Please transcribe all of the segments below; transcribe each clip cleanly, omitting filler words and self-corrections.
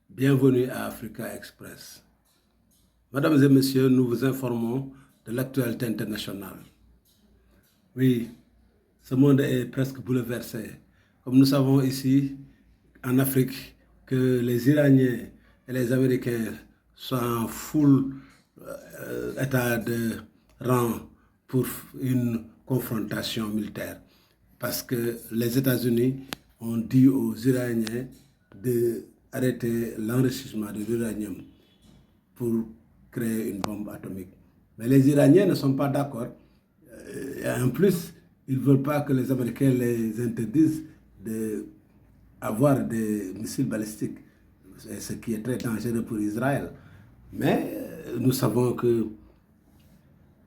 Bienvenue à Africa Express. Mesdames et messieurs, nous vous informons de l'actualité internationale. Oui, ce monde est presque bouleversé. Comme nous savons ici, en Afrique, que les Iraniens et les Américains sont en full état de rang pour une confrontation militaire. Parce que les États-Unis ont dit aux Iraniens d'arrêter l'enrichissement de l'uranium pour créer une bombe atomique. Mais les Iraniens ne sont pas d'accord. Et en plus, ils ne veulent pas que les Américains les interdisent d'avoir des missiles balistiques, ce qui est très dangereux pour Israël. Mais nous savons que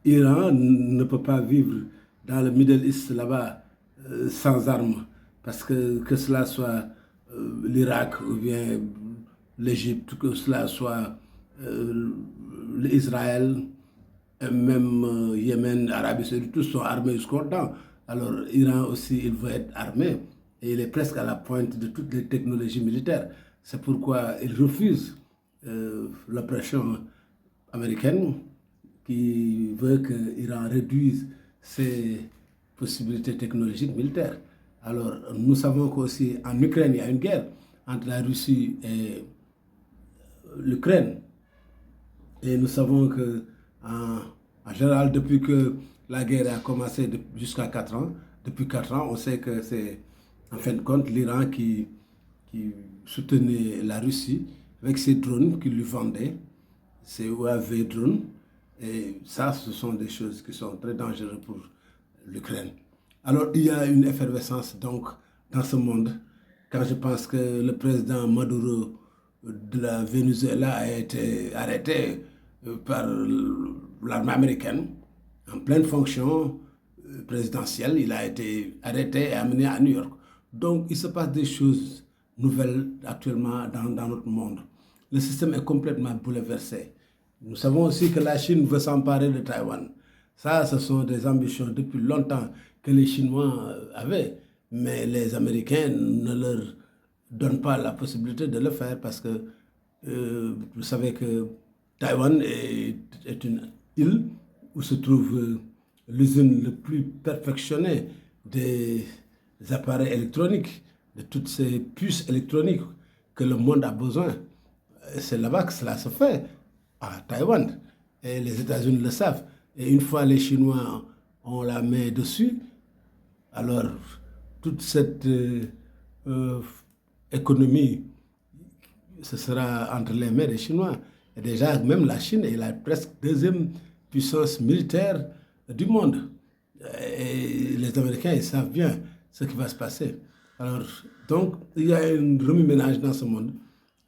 l'Iran ne peut pas vivre dans le Middle East là-bas sans armes, parce que cela soit l'Irak ou bien l'Égypte, que cela soit l'Israël, même Yémen, Arabie Saoudite, tous sont armés jusqu'aux dents. Alors, l'Iran aussi, il veut être armé et il est presque à la pointe de toutes les technologies militaires. C'est pourquoi il refuse l'oppression américaine qui veut que l'Iran réduise ses possibilités technologiques militaires. Alors, nous savons qu'aussi en Ukraine, il y a une guerre entre la Russie et l'Ukraine. Et nous savons que, en général, depuis que la guerre a commencé jusqu'à 4 ans, depuis 4 ans, on sait que c'est, en fin de compte, l'Iran qui soutenait la Russie avec ses drones qu'il lui vendait, ses UAV drones. Et ça, ce sont des choses qui sont très dangereuses pour l'Ukraine. Alors, il y a une effervescence donc dans ce monde. Quand je pense que le président Maduro de la Venezuela a été arrêté par l'armée américaine en pleine fonction présidentielle, il a été arrêté et amené à New York. Donc, il se passe des choses nouvelles actuellement dans notre monde. Le système est complètement bouleversé. Nous savons aussi que la Chine veut s'emparer de Taïwan. Ça, ce sont des ambitions depuis longtemps que les Chinois avaient, mais les Américains ne leur donnent pas la possibilité de le faire parce que vous savez que Taïwan est une île où se trouve l'usine le plus perfectionnée des appareils électroniques, de toutes ces puces électroniques que le monde a besoin. C'est là-bas que cela se fait, à Taïwan. Et les États-Unis le savent. Et une fois les Chinois ont la main dessus, alors toute cette économie, ce sera entre les mains des Chinois. Et déjà, même la Chine est la presque deuxième puissance militaire du monde. Et les Américains, ils savent bien ce qui va se passer. Alors, donc, il y a un remue-ménage dans ce monde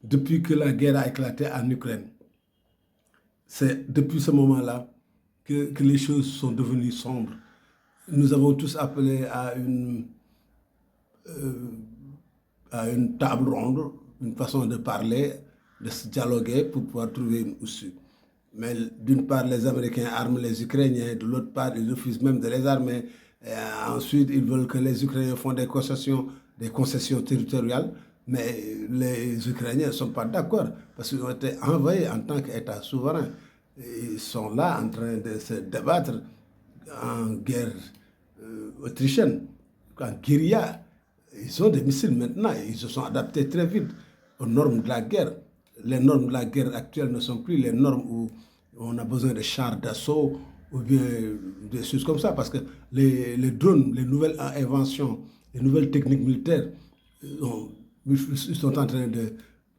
depuis que la guerre a éclaté en Ukraine. C'est depuis ce moment-là que les choses sont devenues sombres. Nous avons tous appelé à une table ronde, une façon de parler, de se dialoguer pour pouvoir trouver une issue. Mais d'une part, les Américains arment les Ukrainiens, de l'autre part, ils refusent même de les armer. Et ensuite, ils veulent que les Ukrainiens font des concessions territoriales, mais les Ukrainiens ne sont pas d'accord parce qu'ils ont été envahis en tant qu'État souverain. Ils sont là en train de se débattre en guerre autrichienne, en guérilla. Ils ont des missiles maintenant, ils se sont adaptés très vite aux normes de la guerre. Les normes de la guerre actuelle ne sont plus les normes où on a besoin de chars d'assaut ou bien des choses comme ça, parce que les drones, les nouvelles inventions, les nouvelles techniques militaires, ils sont en train de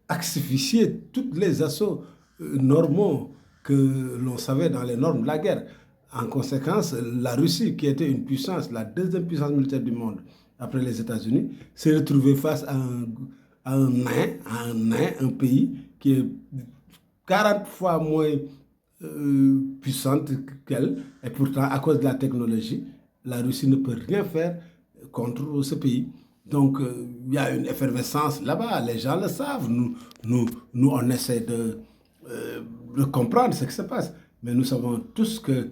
axifier tous les assauts normaux que l'on savait dans les normes de la guerre. En conséquence, la Russie, qui était une puissance, la deuxième puissance militaire du monde, après les États-Unis, s'est retrouvée face à un pays qui est 40 fois moins puissante qu'elle. Et pourtant, à cause de la technologie, la Russie ne peut rien faire contre ce pays. Donc, il y a une effervescence là-bas, les gens le savent. Nous on essaie de comprendre ce qui se passe. Mais nous savons tous que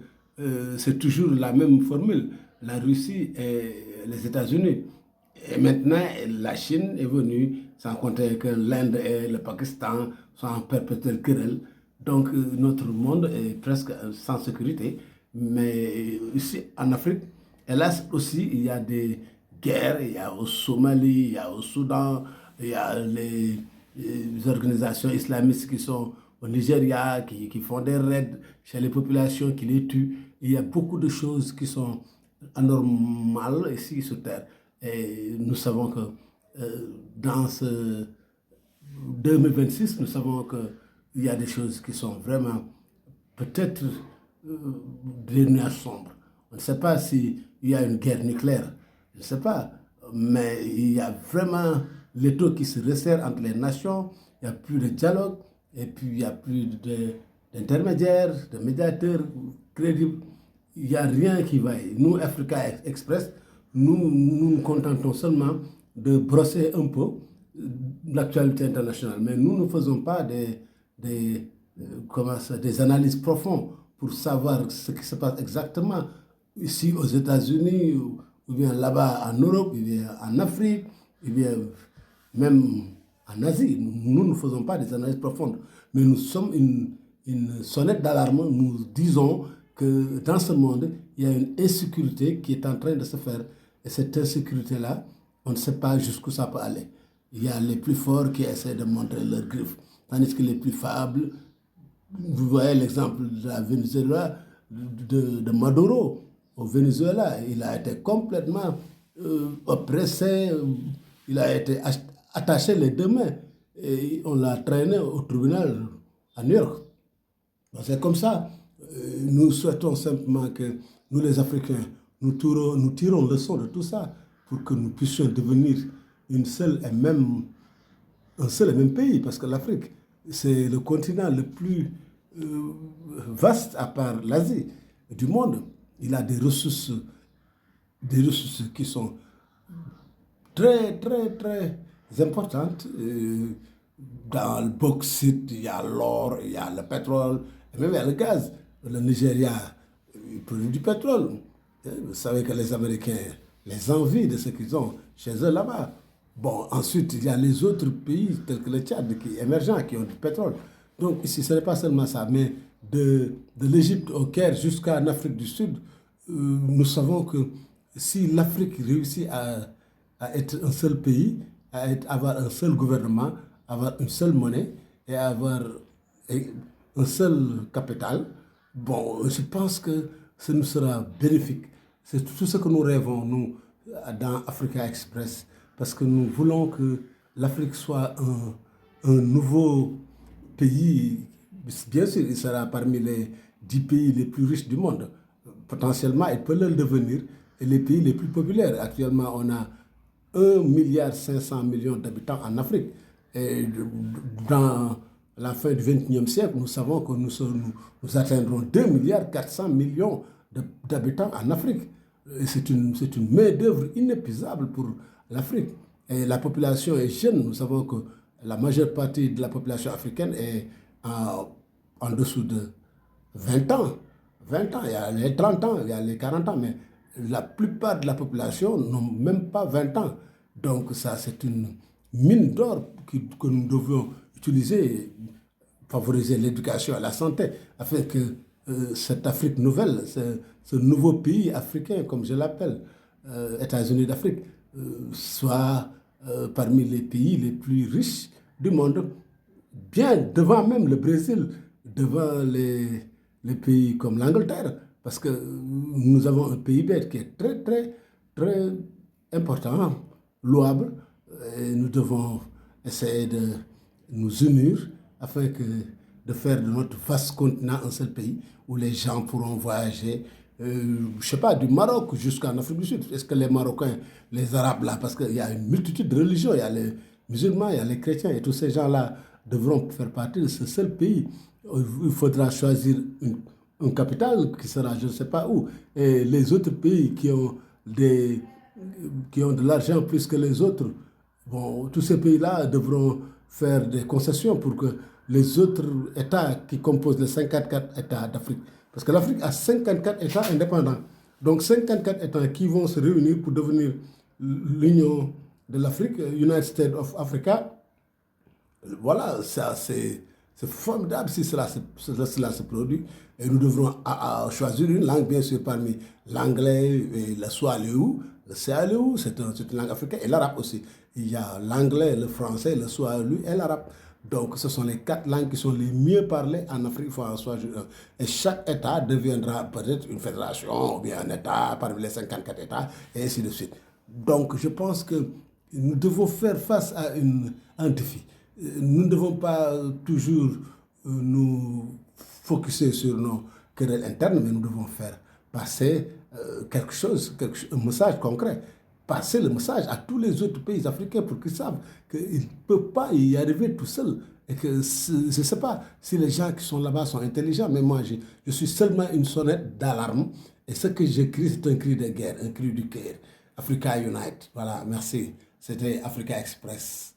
c'est toujours la même formule. La Russie et les États-Unis. Et maintenant, la Chine est venue sans compter que l'Inde et le Pakistan sont en perpétuelle querelle. Donc notre monde est presque sans sécurité. Mais ici en Afrique, hélas aussi, il y a des guerres, il y a au Somalie, il y a au Soudan, il y a les organisations islamistes qui sont au Nigeria, qui font des raids chez les populations, qui les tuent. Il y a beaucoup de choses qui sont anormales ici sur Terre. Et nous savons que dans ce 2026, nous savons qu'il y a des choses qui sont vraiment peut-être des nuages sombres. On ne sait pas s'il y a une guerre nucléaire, je ne sais pas, mais il y a vraiment l'étau qui se resserre entre les nations, il n'y a plus de dialogue, et puis il n'y a plus d'intermédiaires, de médiateurs crédibles. Il n'y a rien qui vaille. Nous, Africa Express, nous nous contentons seulement de brosser un peu l'actualité internationale, mais nous ne faisons pas des analyses profondes pour savoir ce qui se passe exactement ici aux États-Unis, ou bien là-bas en Europe, ou bien en Afrique, ou bien même en Asie. Nous ne faisons pas des analyses profondes, mais nous sommes une sonnette d'alarme. Nous disons que dans ce monde, il y a une insécurité qui est en train de se faire. Et cette insécurité-là, on ne sait pas jusqu'où ça peut aller. Il y a les plus forts qui essaient de montrer leurs griffes, tandis que les plus faibles, vous voyez l'exemple de la Venezuela, de Maduro au Venezuela. Il a été complètement oppressé, il a été attaché les deux mains et on l'a traîné au tribunal à New York. C'est comme ça. Nous souhaitons simplement que nous, les Africains, nous tirons leçon de tout ça pour que nous puissions devenir un seul et même pays, parce que l'Afrique, c'est le continent le plus vaste à part l'Asie du monde. Il a des ressources qui sont très, très, très importantes. Dans le bauxite, il y a l'or, il y a le pétrole, et même il y a le gaz. Le Nigeria, il produit du pétrole. Vous savez que les Américains les envient de ce qu'ils ont chez eux là-bas. Bon, ensuite, il y a les autres pays tels que le Tchad, émergents, qui ont du pétrole. Donc ici, ce n'est pas seulement ça, mais de l'Égypte au Caire jusqu'en Afrique du Sud, nous savons que si l'Afrique réussit à être un seul pays, avoir un seul gouvernement, avoir une seule monnaie et avoir un seul capital, bon, je pense que ce nous sera bénéfique. C'est tout ce que nous rêvons, nous, dans Africa Express, parce que nous voulons que l'Afrique soit un nouveau pays. Bien sûr, il sera parmi les 10 pays les plus riches du monde. Potentiellement, il peut le devenir, et les pays les plus populaires. Actuellement, on a 1,5 milliard d'habitants en Afrique. Et dans la fin du XXIe siècle, nous savons que nous atteindrons 2,4 milliards d'habitants en Afrique. C'est une main-d'œuvre inépuisable pour l'Afrique. Et la population est jeune. Nous savons que la majeure partie de la population africaine est en dessous de 20 ans. 20 ans, il y a les 30 ans, il y a les 40 ans, mais la plupart de la population n'ont même pas 20 ans. Donc ça, c'est une mine d'or que nous devons utiliser, favoriser l'éducation et la santé, afin que cette Afrique nouvelle, ce nouveau pays africain, comme je l'appelle, États-Unis d'Afrique, soit parmi les pays les plus riches du monde, bien devant même le Brésil, devant les pays comme l'Angleterre, parce que nous avons un PIB qui est très, très, très important, louable, et nous devons essayer de nous unir afin de faire de notre vaste continent un seul pays où les gens pourront voyager, je ne sais pas, du Maroc jusqu'en Afrique du Sud. Est-ce que les Marocains, les Arabes là, parce qu'il y a une multitude de religions, il y a les musulmans, il y a les chrétiens, et tous ces gens-là devront faire partie de ce seul pays. Il faudra choisir une capitale qui sera je ne sais pas où. Et les autres pays qui ont de l'argent plus que les autres, bon, tous ces pays-là devront faire des concessions pour que les autres États qui composent les 54 États d'Afrique, parce que l'Afrique a 54 États indépendants, donc 54 États qui vont se réunir pour devenir l'Union de l'Afrique, United States of Africa. Voilà, ça c'est formidable si cela se produit. Et nous devrons choisir une langue, bien sûr, parmi l'anglais et le swahili. Le swahili, c'est une langue africaine, et l'arabe aussi. Il y a l'anglais, le français, le swahili et l'arabe. Donc, ce sont les 4 langues qui sont les mieux parlées en Afrique. Il faut en choisir un. Et chaque État deviendra peut-être une fédération ou bien un État parmi les 54 États, et ainsi de suite. Donc, je pense que nous devons faire face à un défi. Nous ne devons pas toujours nous focuser sur nos querelles internes, mais nous devons faire passer quelque chose, un message concret. Passer le message à tous les autres pays africains pour qu'ils savent qu'ils ne peuvent pas y arriver tout seuls. Et que je ne sais pas si les gens qui sont là-bas sont intelligents, mais moi, je suis seulement une sonnette d'alarme. Et ce que j'écris, c'est un cri de guerre, un cri du cœur. Africa Unite. Voilà, merci. C'était Africa Express.